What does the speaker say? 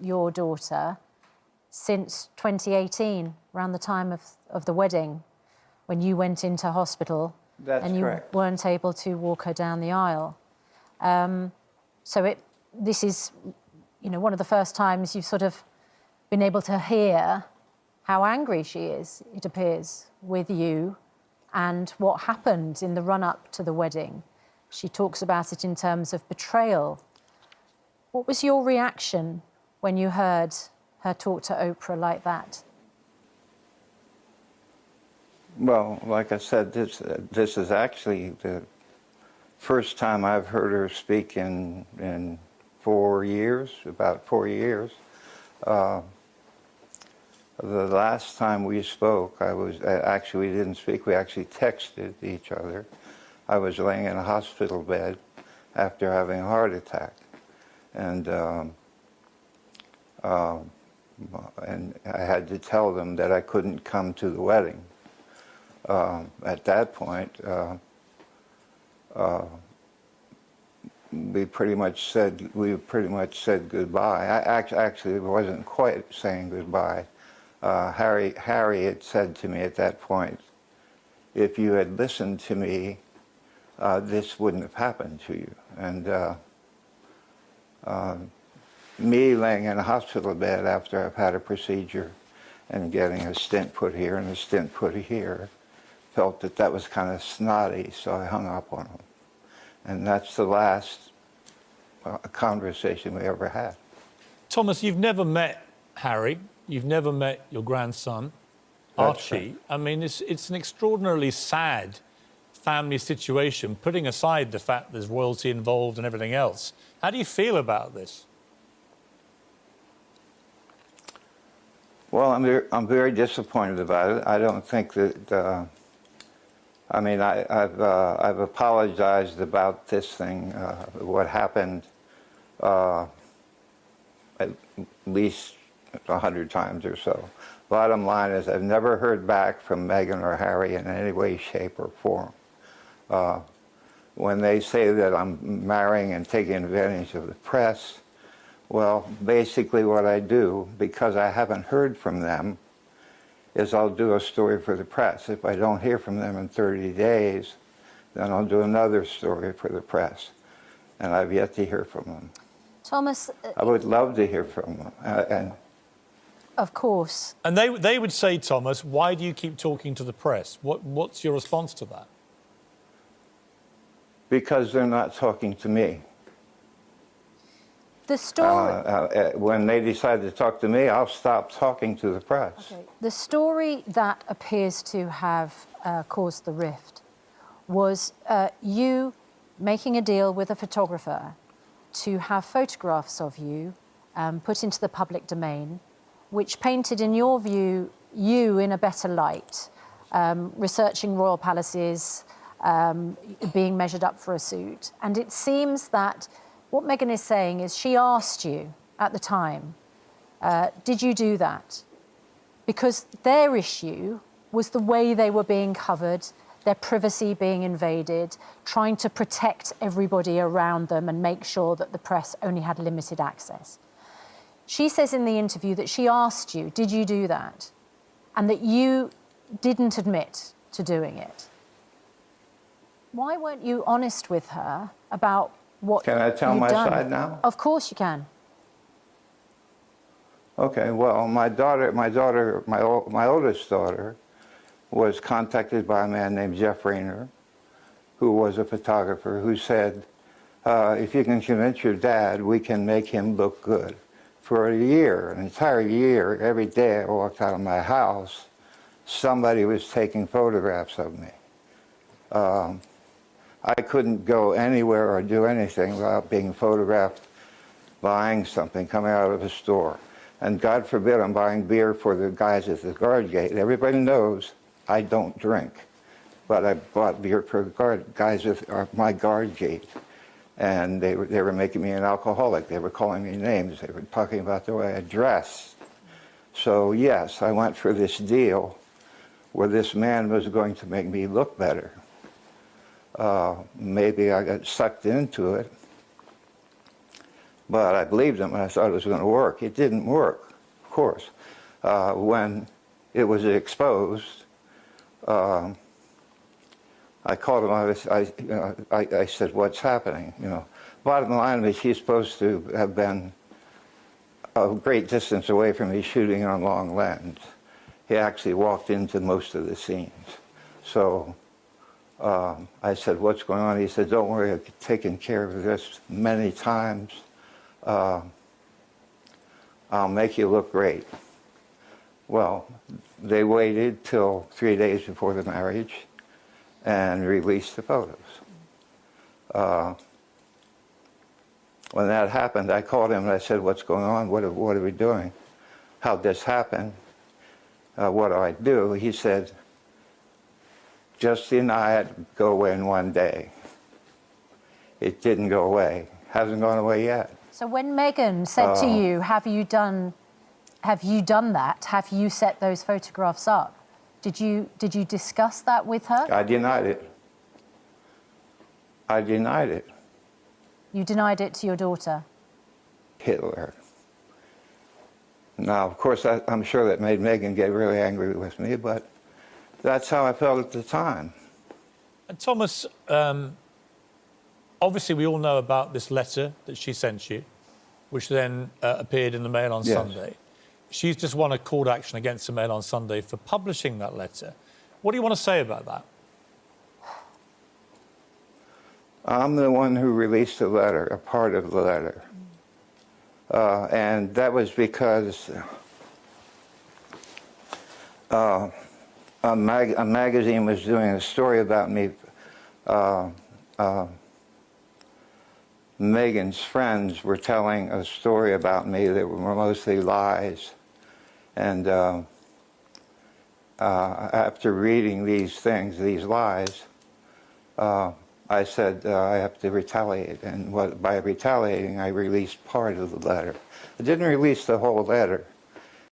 your daughter since 2018, around the time of the wedding, when you went into hospital. That's and you correct. weren't able to walk her down the aisle. So this is, one of the first times you've sort of been able to hear how angry she is, it appears, with you and what happened in the run-up to the wedding. She talks about it in terms of betrayal. What was your reaction when you heard her talk to Oprah like that? Well, like I said, this is actually the first time I've heard her speak in 4 years, about 4 years. The last time we spoke, we didn't speak, we actually texted each other. I was laying in a hospital bed after having a heart attack. And I had to tell them that I couldn't come to the wedding. At that point, we pretty much said goodbye. I actually wasn't quite saying goodbye. Harry had said to me at that point, if you had listened to me, this wouldn't have happened to you. And me laying in a hospital bed after I've had a procedure and getting a stent put here and a stent put here, felt that was kind of snotty, so I hung up on him. And that's the last conversation we ever had. Thomas, you've never met Harry. You've never met your grandson, Archie. Right. I mean, it's an extraordinarily sad family situation, putting aside the fact there's royalty involved and everything else. How do you feel about this? Well, I'm very disappointed about it. I don't think that. I've apologized about this thing, what happened, at least 100 times or so. Bottom line is, I've never heard back from Meghan or Harry in any way, shape, or form. When they say that I'm marrying and taking advantage of the press, well, basically what I do, because I haven't heard from them, is I'll do a story for the press. If I don't hear from them in 30 days, then I'll do another story for the press. And I've yet to hear from them. Thomas... I would love to hear from them. Of course. And they would say, Thomas, why do you keep talking to the press? What's your response to that? Because they're not talking to me. The story... when they decide to talk to me, I'll stop talking to the press. Okay. The story that appears to have caused the rift was you making a deal with a photographer to have photographs of you put into the public domain, which painted, in your view, you in a better light, researching royal palaces, being measured up for a suit. And it seems that what Meghan is saying is she asked you at the time, did you do that? Because their issue was the way they were being covered, their privacy being invaded, trying to protect everybody around them and make sure that the press only had limited access. She says in the interview that she asked you, did you do that? And that you didn't admit to doing it. Why weren't you honest with her about what Can I tell you'd my done? side now? Of course you can. Okay, well, my oldest daughter was contacted by a man named Jeff Rayner, who was a photographer, who said, if you can convince your dad, we can make him look good. For a year, an entire year, every day I walked out of my house, somebody was taking photographs of me. I couldn't go anywhere or do anything without being photographed buying something, coming out of a store. And God forbid I'm buying beer for the guys at the guard gate. Everybody knows I don't drink, but I bought beer for the guys at my guard gate. And they were making me an alcoholic. They were calling me names. They were talking about the way I dressed. So yes, I went for this deal where this man was going to make me look better. Maybe I got sucked into it. But I believed him, and I thought it was going to work. It didn't work, of course. When it was exposed, I called him. I said, "What's happening?" You know, bottom line is he's supposed to have been a great distance away from me shooting on long lens. He actually walked into most of the scenes. So I said, "What's going on?" He said, "Don't worry, I've taken care of this many times. I'll make you look great." Well, they waited till 3 days before the marriage and released the photos. When that happened, I called him and I said, "What's going on? What are we doing? How'd this happen? What do I do?" He said, "Just deny it, go away in 1 day." It didn't go away. Hasn't gone away yet. So when Meghan said to you, have you done that? Have you set those photographs up? Did you discuss that with her? I denied it. I denied it. You denied it to your daughter? Hitler. Now, of course, I'm sure that made Meghan get really angry with me, but that's how I felt at the time. And Thomas, obviously we all know about this letter that she sent you, which then appeared in the Mail on Sunday. She's just won a court action against the Mail on Sunday for publishing that letter. What do you want to say about that? I'm the one who released the letter, a part of the letter. And that was because a magazine was doing a story about me. Meghan's friends were telling a story about me that were mostly lies. And after reading these things, these lies, I said, I have to retaliate. And by retaliating, I released part of the letter. I didn't release the whole letter.